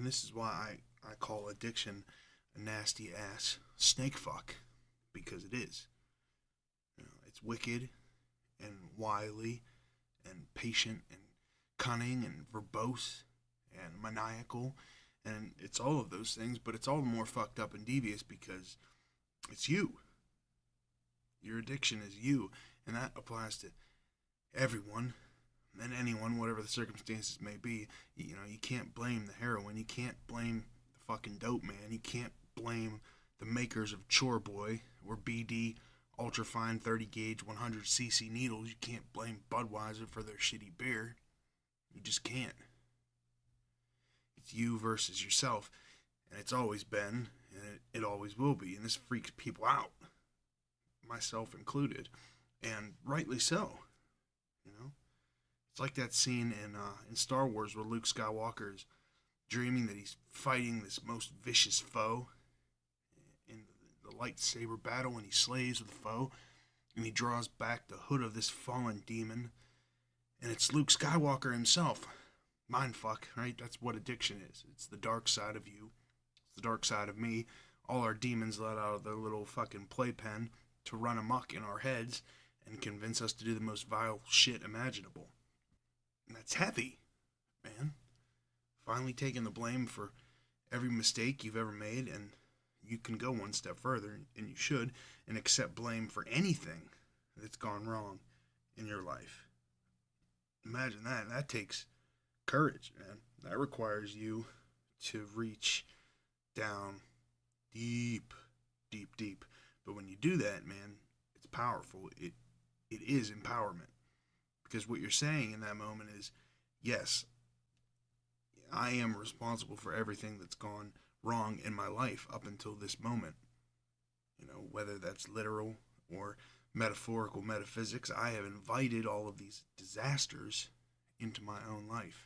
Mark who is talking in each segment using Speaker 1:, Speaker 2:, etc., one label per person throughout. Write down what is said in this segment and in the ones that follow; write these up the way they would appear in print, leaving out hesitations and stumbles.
Speaker 1: this is why I call addiction a nasty ass snake fuck, because it is. It's wicked and wily and patient and cunning and verbose and maniacal, and it's all of those things, but it's all the more fucked up and devious because it's you. Your addiction is you, and that applies to everyone and anyone, whatever the circumstances may be. You know, you can't blame the heroin, you can't blame the fucking dope man, you can't blame the makers of Chore Boy or BD ultrafine 30 gauge 100cc needles. You can't blame Budweiser for their shitty beer. You just can't. It's you versus yourself, and it's always been, and it always will be, and this freaks people out, myself included, and rightly so. You know, it's like that scene in Star Wars where Luke Skywalker is dreaming that he's fighting this most vicious foe in the lightsaber battle, and he slays the foe, and he draws back the hood of this fallen demon, and it's Luke Skywalker himself. Mindfuck, right? That's what addiction is. It's the dark side of you. It's the dark side of me. All our demons let out of their little fucking playpen to run amok in our heads and convince us to do the most vile shit imaginable. And that's heavy, man. Finally taking the blame for every mistake you've ever made, and you can go one step further, and you should, and accept blame for anything that's gone wrong in your life. Imagine that. That takes courage, man. That requires you to reach down deep, deep, deep. But when you do that, man, it's powerful. It is empowerment. Because what you're saying in that moment is, yes, I am responsible for everything that's gone wrong in my life up until this moment. You know, whether that's literal or metaphorical metaphysics, I have invited all of these disasters into my own life.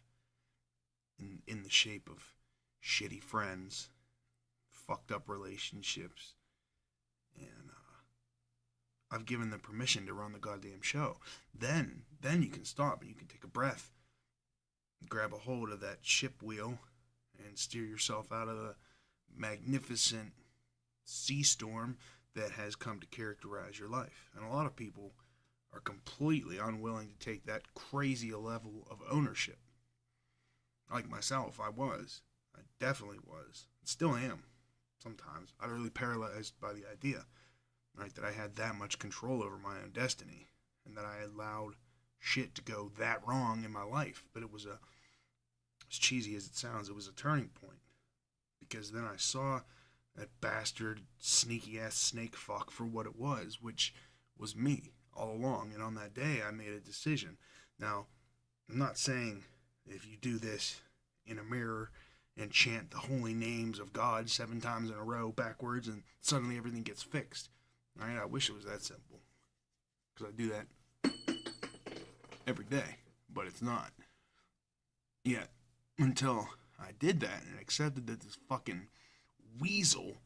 Speaker 1: In the shape of shitty friends, fucked up relationships, and I've given them permission to run the goddamn show. Then you can stop and you can take a breath, grab a hold of that ship wheel, and steer yourself out of the magnificent sea storm that has come to characterize your life. And a lot of people are completely unwilling to take that crazy level of ownership. Like myself, I definitely was, still am sometimes. I'm really paralyzed by the idea, right, that I had that much control over my own destiny, and that I allowed shit to go that wrong in my life. But it was as cheesy as it sounds, it was a turning point, because then I saw that bastard, sneaky ass snake fuck for what it was, which was me all along. And on that day, I made a decision. Now, I'm not saying if you do this in a mirror and chant the holy names of God 7 times in a row backwards and suddenly everything gets fixed. All right, I wish it was that simple, because I do that every day, but it's not. Yet, until I did that and accepted that this fucking weasel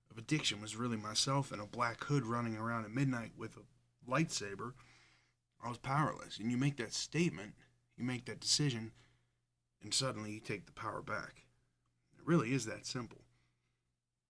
Speaker 1: of addiction was really myself in a black hood running around at midnight with a lightsaber, I was powerless. And you make that statement, you make that decision, and suddenly you take the power back. It really is that simple.